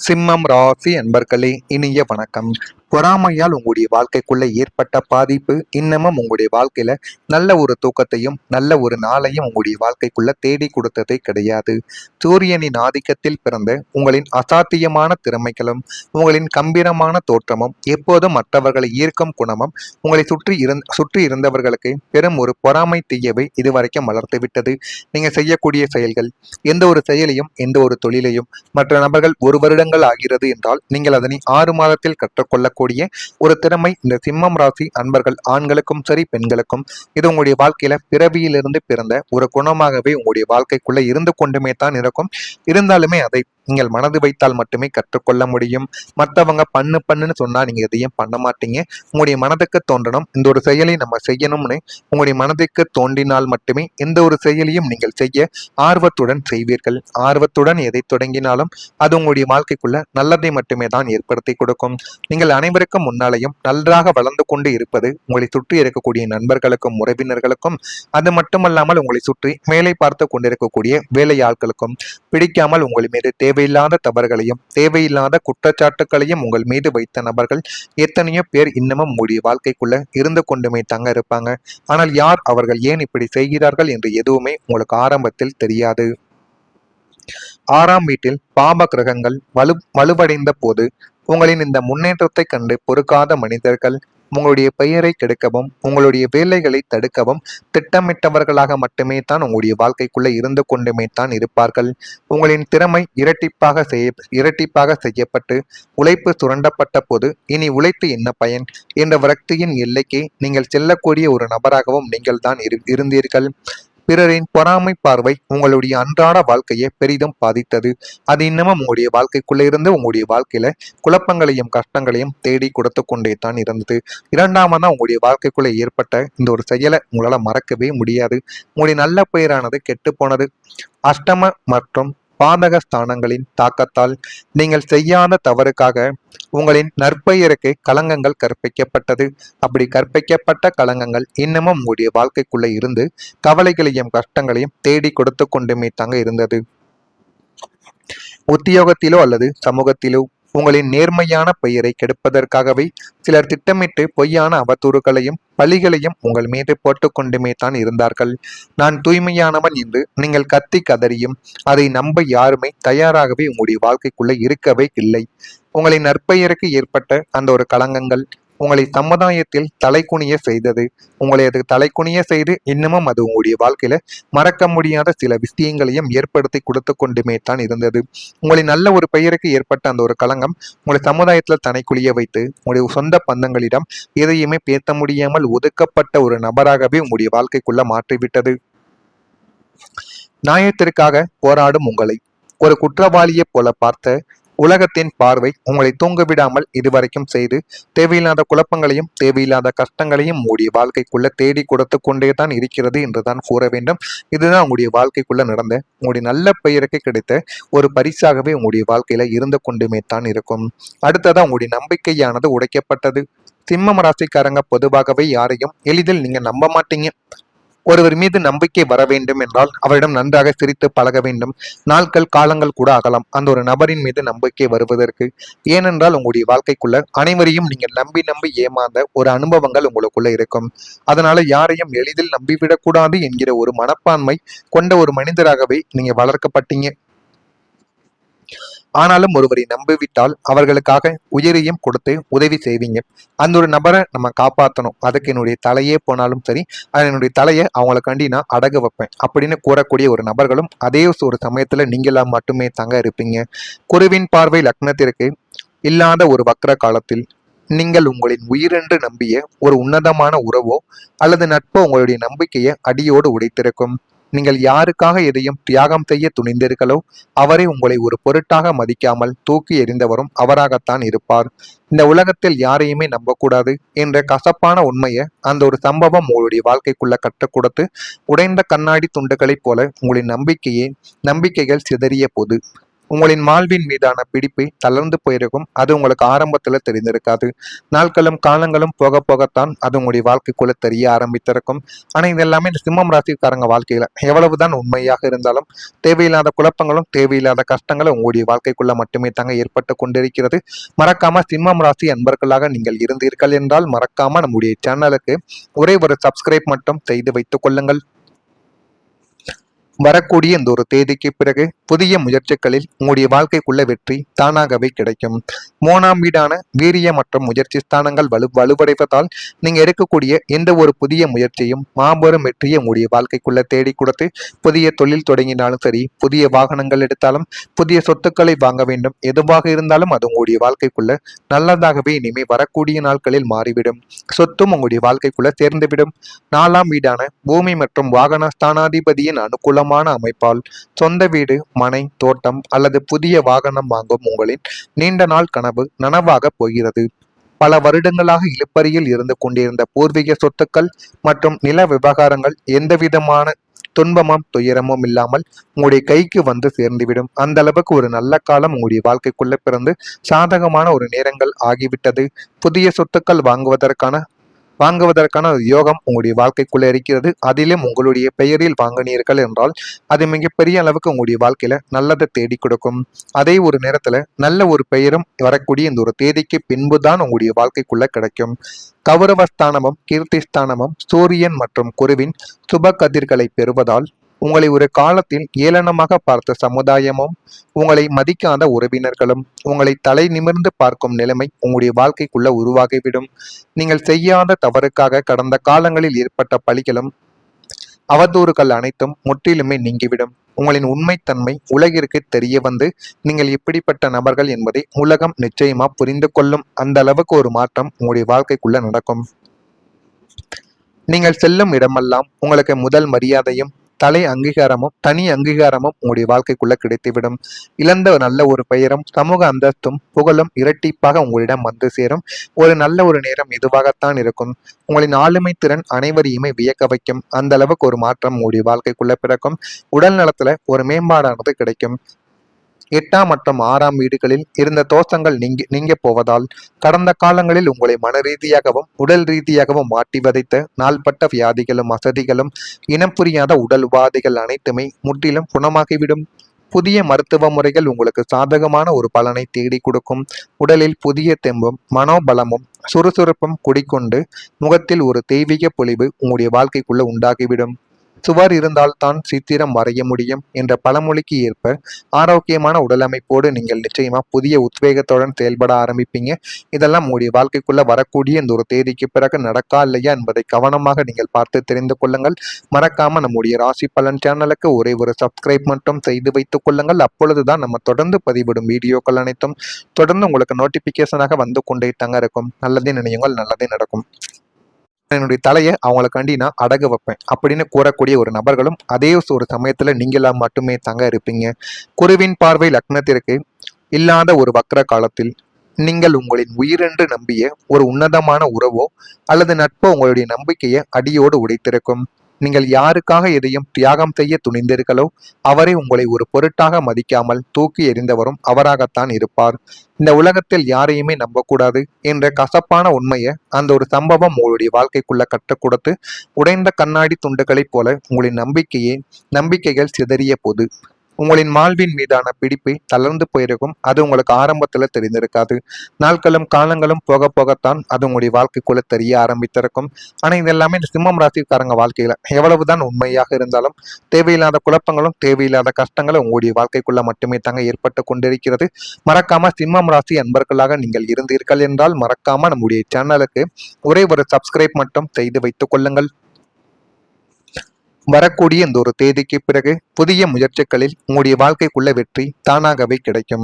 சிம்மம் ராசி அன்பர்களே, இனிய வணக்கம். பொறாமையால் உங்களுடைய வாழ்க்கைக்குள்ள ஏற்பட்ட பாதிப்பு இன்னமும் உங்களுடைய வாழ்க்கையில நல்ல ஒரு தூக்கத்தையும் நல்ல ஒரு நாளையும் உங்களுடைய வாழ்க்கைக்குள்ள தேடி கொடுத்ததே கிடையாது. சூரியனின் ஆதிக்கத்தில் பிறந்த உங்களின் அசாத்தியமான திறமைகளும் உங்களின் கம்பீரமான தோற்றமும் எப்போதும் மற்றவர்களை ஈர்க்கும் குணமும் உங்களை சுற்றி இருந்தவர்களுக்கு பெரும் ஒரு பொறாமை தீயவை இதுவரைக்கும் வளர்த்து விட்டது. நீங்க செய்யக்கூடிய செயல்கள், எந்த ஒரு செயலையும் எந்த ஒரு தொழிலையும் மற்ற நபர்கள் ஒரு வருடங்கள் ஆகிறது என்றால் நீங்கள் அதனை 6 மாதத்தில் கற்றுக்கொள்ளக்கூடிய ஒரு திறமை இந்த சிம்மம் ராசி அன்பர்கள் ஆண்களுக்கும் சரி பெண்களுக்கும் இது உங்களுடைய வாழ்க்கையில பிறவியிலிருந்து பிறந்த ஒரு குணமாகவே உங்களுடைய வாழ்க்கைக்குள்ள இருந்து கொண்டுமே தான் இருக்கும். இருந்தாலுமே அதை நீங்கள் மனது வைத்தால் மட்டுமே கற்றுக்கொள்ள முடியும். மற்றவங்க பண்ணுன்னு சொன்னா நீங்க எதையும் பண்ண மாட்டீங்க. உங்களுடைய மனதுக்கு தோன்றணும் இந்த ஒரு செயலை நம்ம செய்யணும்னு உங்களுடைய மனதுக்கு தோன்றினால் மட்டுமே எந்த ஒரு செயலையும் நீங்கள் செய்ய ஆர்வத்துடன் செய்வீர்கள். ஆர்வத்துடன் எதை தொடங்கினாலும் அது உங்களுடைய வாழ்க்கைக்குள்ள நல்லதை மட்டுமே தான் ஏற்படுத்தி கொடுக்கும். நீங்கள் அனைவருக்கும் முன்னாலேயும் நன்றாக வளர்ந்து கொண்டு இருப்பது உங்களை சுற்றி இருக்கக்கூடிய நண்பர்களுக்கும் உறவினர்களுக்கும், அது மட்டுமல்லாமல் உங்களை சுற்றி மேலே பார்த்து கொண்டிருக்கக்கூடிய வேலையாட்களுக்கும் பிடிக்காமல் உங்கள் மீது தேவையில்லாத தவறுகளையும் தேவையில்லாத குற்றச்சாட்டுகளையும் உங்கள் மீது வைத்த நபர்கள் எத்தனையோ பேர் இன்னமும் உங்களுடைய வாழ்க்கைக்குள்ள இருந்து கொண்டுமே தாங்க இருப்பாங்க. ஆனால் யார் அவர்கள் ஏன் இப்படி செய்கிறார்கள் என்று எதுவுமே உங்களுக்கு ஆரம்பத்தில் தெரியாது. 6ஆம் வீட்டில் பாப கிரகங்கள் வலுவடைந்த போது உங்களின் இந்த முன்னேற்றத்தை கண்டு பொறுக்காத மனிதர்கள் உங்களுடைய பெயரை கெடுக்கவும் உங்களுடைய வேலைகளை தடுக்கவும் திட்டமிட்டவர்களாக மட்டுமே தான் உங்களுடைய வாழ்க்கைக்குள்ள இருந்து கொண்டுமே தான் இருப்பார்கள். உங்களின் திறமை இரட்டிப்பாக செய்யப்பட்டு உழைப்பு சுரண்டப்பட்ட போது இனி உழைத்து என்ன பயன் என்ற விரக்தியின் எல்லைக்கு நீங்கள் செல்லக்கூடிய ஒரு நபராகவும் நீங்கள் தான் இருந்தீர்கள். பிறரின் பொறாமை பார்வை உங்களுடைய அன்றாட வாழ்க்கையை பெரிதும் பாதித்தது. அது இன்னமும் உங்களுடைய வாழ்க்கைக்குள்ள இருந்து உங்களுடைய வாழ்க்கையில குழப்பங்களையும் கஷ்டங்களையும் தேடி கொடுத்து கொண்டே தான் இருந்தது. இரண்டாமதா உங்களுடைய வாழ்க்கைக்குள்ள ஏற்பட்ட இந்த ஒரு செயலை உங்களால மறக்கவே முடியாது. உங்களுடைய நல்ல பெயரானது கெட்டு போனது. அஷ்டம மற்றும் பாதக ஸ்தானங்களின் தாக்கத்தால் நீங்கள் செய்யாத தவறுக்காக உங்களின் நற்பெயருக்கு களங்கங்கள் கற்பிக்கப்பட்டது. அப்படி கற்பிக்கப்பட்ட களங்கங்கள் இன்னமும் உங்களுடைய வாழ்க்கைக்குள்ள இருந்து கவலைகளையும் கஷ்டங்களையும் தேடி கொடுத்து கொண்டுமே தாங்க இருந்தது. உத்தியோகத்திலோ அல்லது சமூகத்திலோ உங்களின் நேர்மையான பெயரை கெடுப்பதற்காகவே சிலர் திட்டமிட்டு பொய்யான அவதூறுகளையும் பழிகளையும் உங்கள் மீது போட்டு கொண்டுமே தான் இருந்தார்கள். நான் தூய்மையானவன் என்று நீங்கள் கத்தி கதறியும் அதை நம்ப யாருமே தயாராகவே உங்களுடைய வாழ்க்கைக்குள்ள இருக்கவே இல்லை. உங்களின் நற்பெயருக்கு ஏற்பட்ட அந்த ஒரு களங்கங்கள் உங்களை சமுதாயத்தில் தலைக்குனிய செய்தது. உங்களை அது தலைக்குனிய செய்து இன்னமும் அது உங்களுடைய வாழ்க்கையில மறக்க முடியாத சில விஷயங்களையும் ஏற்படுத்தி கொடுத்து கொண்டுமே தான் இருந்தது. உங்களின் நல்ல ஒரு பெயருக்கு ஏற்பட்ட அந்த ஒரு களங்கம் உங்களை சமுதாயத்துல தனைக்குழிய வைத்து உங்களுடைய சொந்த பந்தங்களிடம் எதையுமே பேச முடியாமல் ஒதுக்கப்பட்ட ஒரு நபராகவே உங்களுடைய வாழ்க்கைக்குள்ள மாற்றிவிட்டது. நியாயத்திற்காக போராடும் உங்களை ஒரு குற்றவாளியை போல பார்த்த உலகத்தின் பார்வை உங்களை தூங்க விடாமல் இதுவரைக்கும் செய்து தேவையில்லாத குழப்பங்களையும் தேவையில்லாத கஷ்டங்களையும் உங்களுடைய வாழ்க்கைக்குள்ள தேடி கொடுத்து கொண்டே தான் இருக்கிறது என்றுதான் கூற வேண்டும். இதுதான் உங்களுடைய வாழ்க்கைக்குள்ள நடந்த உங்களுடைய நல்ல பெயருக்கு கிடைத்த ஒரு பரிசாகவே உங்களுடைய வாழ்க்கையில இருந்து கொண்டுமே தான் இருக்கும். அடுத்ததான் உங்களுடைய நம்பிக்கையானது உடைக்கப்பட்டது. சிம்மம் ராசிக்காரங்க பொதுவாகவே யாரையும் எளிதில் நீங்க நம்ப மாட்டீங்க. ஒருவர் மீது நம்பிக்கை வர வேண்டும் என்றால் அவரிடம் நன்றாக சிரித்து பழக வேண்டும். நாட்கள் காலங்கள் கூட ஆகலாம் அந்த ஒரு நபரின் மீது நம்பிக்கை வருவதற்கு. ஏனென்றால் உங்களுடைய வாழ்க்கைக்குள்ள அனைவரையும் நீங்கள் நம்பி ஏமாந்த ஒரு அனுபவங்கள் உங்களுக்குள்ள இருக்கும். அதனால யாரையும் எளிதில் நம்பிவிடக்கூடாது என்கிற ஒரு மனப்பான்மை கொண்ட ஒரு மனிதராகவே நீங்க வளர்க்கப்பட்டீங்க. ஆனாலும் ஒருவரை நம்பிவிட்டால் அவர்களுக்காக உயிரையும் கொடுத்து உதவி செய்வீங்க. அந்த ஒரு நபரை நம்ம காப்பாற்றணும், அதுக்கு என்னுடைய தலையே போனாலும் சரி என்னுடைய தலையை அவங்களுக்காண்டி நான் அடகு வைப்பேன் அப்படின்னு கூறக்கூடிய ஒரு நபர்களும் அதே ஒரு சமயத்துல நீங்களா மட்டுமே தங்க இருப்பீங்க. குருவின் பார்வை லக்னத்திற்கு இல்லாத ஒரு வக்ர காலத்தில் நீங்கள் உங்களின் உயிரென்று நம்பிய ஒரு உன்னதமான உறவோ அல்லது நட்போ உங்களுடைய நம்பிக்கையை அடியோடு உடைத்திருக்கும். நீங்கள் யாருக்காக எதையும் தியாகம் செய்ய துணிந்தீர்களோ அவரை உங்களை ஒரு பொருட்டாக மதிக்காமல் தூக்கி எறிந்தவரும் அவராகத்தான் இருப்பார். இந்த உலகத்தில் யாரையுமே நம்பக்கூடாது என்ற கசப்பான உண்மையை அந்த ஒரு சம்பவம் உங்களுடைய வாழ்க்கைக்குள்ள கற்றுக் கொடுத்து உடைந்த கண்ணாடி துண்டுகளைப் போல உங்களின் நம்பிக்கைகள் சிதறிய போது உங்களின் வாழ்வின் மீதான பிடிப்பு தளர்ந்து போயிருக்கும். அது உங்களுக்கு ஆரம்பத்துல தெரிந்திருக்காது. நாட்களும் காலங்களும் போக போகத்தான் அது உங்களுடைய வாழ்க்கைக்குள்ள தெரிய ஆரம்பித்திருக்கும். ஆனா இது எல்லாமே இந்த சிம்மம் ராசிக்காரங்க வாழ்க்கையில எவ்வளவுதான் உண்மையாக இருந்தாலும் தேவையில்லாத குழப்பங்களும் தேவையில்லாத கஷ்டங்களும் உங்களுடைய வாழ்க்கைக்குள்ள மட்டுமே தாங்க ஏற்பட்டு கொண்டிருக்கிறது. மறக்காம சிம்மம் ராசி அன்பர்களாக நீங்கள் இருந்தீர்கள் என்றால் மறக்காம நம்முடைய சேனலுக்கு ஒரே ஒரு சப்ஸ்கிரைப் மட்டும் செய்து வைத்துக் கொள்ளுங்கள். வரக்கூடிய இந்த ஒரு தேதிக்கு பிறகு புதிய முயற்சிகளில் உங்களுடைய வாழ்க்கைக்குள்ள வெற்றி தானாகவே கிடைக்கும். 3ஆம் வீடான வீரிய மற்றும் முயற்சி ஸ்தானங்கள் வலுவடைவதால் நீங்க எடுக்கக்கூடிய எந்த ஒரு புதிய முயற்சியும் மாபெரும் வெற்றியை உங்களுடைய வாழ்க்கைக்குள்ள தேடி கொடுத்து, புதிய தொழில் தொடங்கினாலும் சரி, புதிய வாகனங்கள் எடுத்தாலும், புதிய சொத்துக்களை வாங்க வேண்டும், எதுவாக இருந்தாலும் அது உங்களுடைய வாழ்க்கைக்குள்ள நல்லதாகவே இனிமே வரக்கூடிய நாட்களில் மாறிவிடும். சொத்தும் உங்களுடைய வாழ்க்கைக்குள்ள சேர்ந்துவிடும். 4ஆம் வீடான பூமி மற்றும் வாகன ஸ்தானாதிபதியின் அனுகூலம் அமைப்பால் சொந்த வீடு, மனை, தோட்டம் அல்லது புதிய வாகனம் வாங்கும் உங்களின் நீண்ட நாள் கனவு நனவாக போகிறது. பல வருடங்களாக இழுபறியில் இருந்து கொண்டிருந்த பூர்வீக சொத்துக்கள் மற்றும் நில விவகாரங்கள் எந்தவிதமான துன்பமும் துயரமும் இல்லாமல் உங்களுடைய கைக்கு வந்து சேர்ந்துவிடும். அந்த அளவுக்கு ஒரு நல்ல காலம் உங்களுடைய வாழ்க்கைக்குள்ள பிறந்து சாதகமான ஒரு நேரங்கள் ஆகிவிட்டது. புதிய சொத்துக்கள் வாங்குவதற்கான ஒரு யோகம் உங்களுடைய வாழ்க்கைக்குள்ள இருக்கிறது. அதிலும் உங்களுடைய பெயரில் வாங்கினீர்கள் என்றால் அது மிகப்பெரிய அளவுக்கு உங்களுடைய வாழ்க்கையில நல்லதை தேடி கொடுக்கும். அதே ஒரு நேரத்துல நல்ல ஒரு பெயரும் வரக்கூடிய இந்த ஒரு தேதிக்கு பின்புதான் உங்களுடைய வாழ்க்கைக்குள்ள கிடைக்கும். கௌரவஸ்தானமும் கீர்த்திஸ்தானமும் சூரியன் மற்றும் குருவின் சுப கதிர்களை பெறுவதால் உங்களை ஒரு காலத்தில் ஏளனமாக பார்த்த சமுதாயமும் உங்களை மதிக்காத உறவினர்களும் உங்களை தலை நிமிர்ந்து பார்க்கும் நிலைமை உங்களுடைய வாழ்க்கைக்குள்ள உருவாகிவிடும். நீங்கள் செய்யாத தவறுக்காக கடந்த காலங்களில் ஏற்பட்ட பழிகளும் அவதூறுகள் அனைத்தும் முற்றிலுமே நீங்கிவிடும். உங்களின் உண்மைத்தன்மை உலகிற்கு தெரிய வந்து நீங்கள் எப்படிப்பட்ட நபர்கள் என்பதை உலகம் நிச்சயமா புரிந்து கொள்ளும். அந்த அளவுக்கு ஒரு மாற்றம் உங்களுடைய வாழ்க்கைக்குள்ள நடக்கும். நீங்கள் செல்லும் இடமெல்லாம் உங்களுக்கு முதல் மரியாதையும் தனி அங்கீகாரமும் உங்களுடைய வாழ்க்கைக்குள்ள கிடைத்துவிடும். இழந்த நல்ல ஒரு பெயரும் சமூக அந்தஸ்தும் புகழும் இரட்டிப்பாக உங்களிடம் வந்து சேரும். ஒரு நல்ல ஒரு நேரம் இதுவாகத்தான் இருக்கும். உங்களின் ஆளுமை திறன் அனைவரையுமே வியக்க வைக்கும். அந்த அளவுக்கு ஒரு மாற்றம் உங்களுடைய வாழ்க்கைக்குள்ள பிறக்கும். உடல் நலத்துல ஒரு மேம்பாடானது கிடைக்கும். 8ஆம் மற்றும் 6ஆம் வீடுகளில் இருந்த தோஷங்கள் நீங்க போவதால் கடந்த காலங்களில் உங்களை மன ரீதியாகவும் உடல் ரீதியாகவும் மாட்டி வதைத்த நாள்பட்ட வியாதிகளும் அசதிகளும் இனம் புரியாத உடல் உபாதைகள் அனைத்துமே முற்றிலும் குணமாகிவிடும். புதிய மருத்துவ முறைகள் உங்களுக்கு சாதகமான ஒரு பலனை தேடி கொடுக்கும். உடலில் புதிய தெம்பும் மனோபலமும் சுறுசுறுப்பும் குடிக்கொண்டு முகத்தில் ஒரு தெய்வீக பொலிவு உங்களுடைய வாழ்க்கைக்குள்ள உண்டாகிவிடும். சுவர் இருந்தால்தான் சித்திரம் வரைய முடியும் என்ற பழமொழிக்கு ஏற்ப ஆரோக்கியமான உடல் அமைப்போடு நீங்கள் நிச்சயமா புதிய உத்வேகத்துடன் செயல்பட ஆரம்பிப்பீங்க. இதெல்லாம் உங்களுடைய வாழ்க்கைக்குள்ள வரக்கூடிய இந்த ஒரு தேதிக்கு பிறகு நடக்கா இல்லையா என்பதை கவனமாக நீங்கள் பார்த்து தெரிந்து கொள்ளுங்கள். மறக்காம நம்முடைய ராசி பலன் சேனலுக்கு ஒரே ஒரு சப்ஸ்கிரைப் மட்டும் செய்து வைத்துக் கொள்ளுங்கள். அப்பொழுதுதான் நம்ம தொடர்ந்து பதிவிடும் வீடியோக்கள் அனைத்தும் தொடர்ந்து உங்களுக்கு நோட்டிபிகேஷனாக வந்து கொண்டே தாங்க இருக்கும். நல்லதே நினையுங்கள், நல்லதே நடக்கும். என்னுடைய தலையை அவங்களுக்காண்டி நான் அடகு வைப்பேன் அப்படின்னு கூறக்கூடிய ஒரு நபர்களும் அதே ஒரு சமயத்துல நீங்களா மட்டுமே தாங்க இருப்பீங்க. குருவின் பார்வை லக்னத்திற்கு இல்லாத ஒரு வக்ர காலத்தில் நீங்கள் உங்களின் உயிரென்று நம்பிய ஒரு உன்னதமான உறவோ அல்லது நட்போ உங்களுடைய நம்பிக்கையை அடியோடு உடைத்திருக்கும். நீங்கள் யாருக்காக எதையும் தியாகம் செய்ய துணிந்தீர்களோ அவரை உங்களை ஒரு பொருட்டாக மதிக்காமல் தூக்கி எறிந்தவரும் அவராகத்தான் இருப்பார். இந்த உலகத்தில் யாரையுமே நம்பக்கூடாது என்ற கசப்பான உண்மையை அந்த ஒரு சம்பவம் உங்களுடைய வாழ்க்கைக்குள்ள கற்றுக் கொடுத்து உடைந்த கண்ணாடி துண்டுகளைப் போல உங்களின் நம்பிக்கைகள் சிதறிய போது உங்களின் வாழ்வின் மீதான பிடிப்பு தளர்ந்து போயிருக்கும். அது உங்களுக்கு ஆரம்பத்துல தெரிந்திருக்காது. நாட்களும் காலங்களும் போக போகத்தான் அது உங்களுடைய வாழ்க்கைக்குள்ள தெரிய ஆரம்பித்திருக்கும். ஆனா இது எல்லாமே இந்த சிம்மம் ராசிக்காரங்க வாழ்க்கையில எவ்வளவுதான் உண்மையாக இருந்தாலும் தேவையில்லாத குழப்பங்களும் தேவையில்லாத கஷ்டங்களும் உங்களுடைய வாழ்க்கைக்குள்ள மட்டுமே தாங்க ஏற்பட்டு கொண்டிருக்கிறது. மறக்காம சிம்மம் ராசி அன்பர்களாக நீங்கள் இருந்தீர்கள் என்றால் மறக்காம நம்முடைய சேனலுக்கு ஒரே ஒரு சப்ஸ்கிரைப் மட்டும் செய்து வைத்துக் கொள்ளுங்கள். வரக்கூடிய இந்த ஒரு தேதிக்கு பிறகு புதிய முயற்சிகளில் உங்களுடைய வாழ்க்கைக்குள்ள வெற்றி தானாகவே கிடைக்கும்.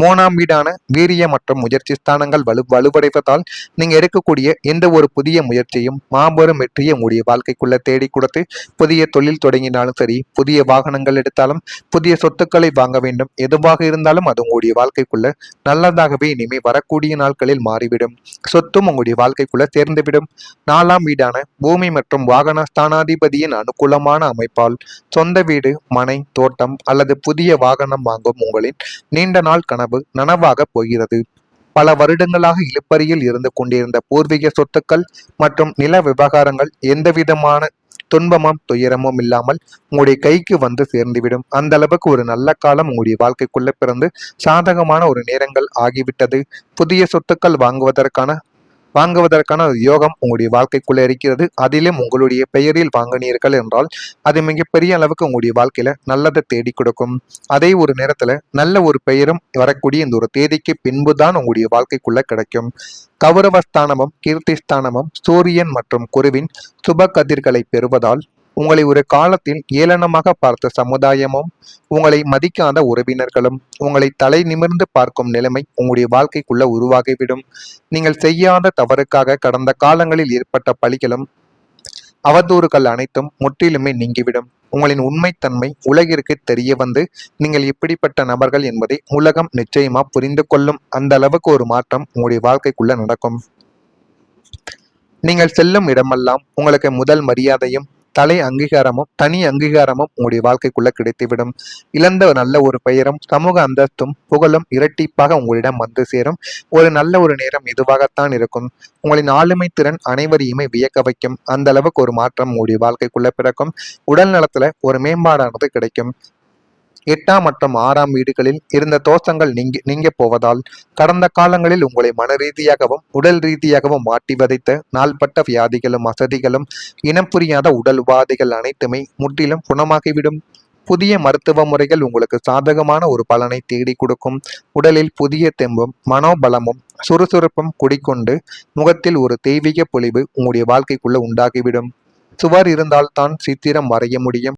3ஆம் வீடான வீரிய மற்றும் முயற்சி ஸ்தானங்கள் வலுவடைவதால் நீங்க எடுக்கக்கூடிய எந்த ஒரு புதிய முயற்சியும் மாபெரும் வெற்றியை உங்களுடைய வாழ்க்கைக்குள்ள தேடி கொடுத்து, புதிய தொழில் தொடங்கினாலும் சரி, புதிய வாகனங்கள் எடுத்தாலும், புதிய சொத்துக்களை வாங்க வேண்டும், எதுவாக இருந்தாலும் அது உங்களுடைய வாழ்க்கைக்குள்ள நல்லதாகவே இனிமே வரக்கூடிய நாட்களில் மாறிவிடும். சொத்தும் உங்களுடைய வாழ்க்கைக்குள்ள சேர்ந்துவிடும். 4ஆம் வீடான பூமி மற்றும் வாகன ஸ்தானாதிபதியின் அனுகூலம் சாதகமான அமைப்பால் சொந்த வீடு, மனை, தோட்டம் அல்லது புதிய வாகனம் வாங்கும் உங்களின் நீண்ட நாள் கனவு நனவாக போகிறது. பல வருடங்களாக இழுபறியில் இருந்து கொண்டிருந்த பூர்வீக சொத்துக்கள் மற்றும் நில விவகாரங்கள் எந்தவிதமான துன்பமும் துயரமும் இல்லாமல் உங்களுடைய கைக்கு வந்து சேர்ந்துவிடும். அந்த அளவுக்கு ஒரு நல்ல காலம் உங்களுடைய வாழ்க்கைக்குள்ள பிறந்து சாதகமான ஒரு நேரங்கள் ஆகிவிட்டது. புதிய சொத்துக்கள் வாங்குவதற்கான ஒரு யோகம் உங்களுடைய வாழ்க்கைக்குள்ள இருக்கிறது. அதிலும் உங்களுடைய பெயரில் வாங்கினீர்கள் என்றால் அது மிகப்பெரிய அளவுக்கு உங்களுடைய வாழ்க்கையில நல்லதை தேடி கொடுக்கும். அதே ஒரு நேரத்துல நல்ல ஒரு பெயரும் வரக்கூடிய இந்த ஒரு தேதிக்கு பின்புதான் உங்களுடைய வாழ்க்கைக்குள்ள கிடைக்கும். கௌரவஸ்தானமும் கீர்த்திஸ்தானமும் சூரியன் மற்றும் குருவின் சுப கதிர்களை பெறுவதால் உங்களை ஒரு காலத்தில் ஏளனமாக பார்த்த சமுதாயமும் உங்களை மதிக்காத உறவினர்களும் உங்களை தலை நிமிர்ந்து பார்க்கும் நிலைமை உங்களுடைய வாழ்க்கைக்குள்ள உருவாகிவிடும். நீங்கள் செய்யாத தவறுக்காக கடந்த காலங்களில் ஏற்பட்ட பழிகளும் அவதூறுகள் அனைத்தும் முற்றிலுமே நீங்கிவிடும். உங்களின் உண்மைத்தன்மை உலகிற்கு தெரிய வந்து நீங்கள் எப்படிப்பட்ட நபர்கள் என்பதை உலகம் நிச்சயமா புரிந்து கொள்ளும். அந்த அளவுக்கு ஒரு மாற்றம் உங்களுடைய வாழ்க்கைக்குள்ள நடக்கும். நீங்கள் செல்லும் இடமெல்லாம் உங்களுக்கு முதல் மரியாதையும் தனி அங்கீகாரமும் உங்களுடைய வாழ்க்கைக்குள்ள கிடைத்துவிடும். இழந்த நல்ல ஒரு பெயரும் சமூக அந்தஸ்தும் புகழும் இரட்டிப்பாக உங்களிடம் வந்து சேரும். ஒரு நல்ல ஒரு நேரம் இதுவாகத்தான் இருக்கும். உங்களின் ஆளுமை திறன் அனைவரையுமே வியக்க வைக்கும். அந்த அளவுக்கு ஒரு மாற்றம் உங்களுடைய வாழ்க்கைக்குள்ள பிறக்கும். உடல் நலத்துல ஒரு மேம்பாடானது கிடைக்கும். 8ஆம் மற்றும் 6ஆம் வீடுகளில் இருந்த தோஷங்கள் நீங்க போவதால் கடந்த காலங்களில் உங்களை மன ரீதியாகவும் உடல் ரீதியாகவும் மாட்டி வதைத்த நாள்பட்ட வியாதிகளும் அசதிகளும் இனம் புரியாத உடல் உபாதைகள் அனைத்துமே முற்றிலும் குணமாகிவிடும். புதிய மருத்துவ முறைகள் உங்களுக்கு சாதகமான ஒரு பலனை தேடி கொடுக்கும். உடலில் புதிய தெம்பும் மனோபலமும் சுறுசுறுப்பும் குடிக்கொண்டு முகத்தில் ஒரு தெய்வீக பொலிவு உங்களுடைய வாழ்க்கைக்குள்ள உண்டாகிவிடும். சுவர் இருந்தால்தான் சித்திரம் வரைய முடியும்.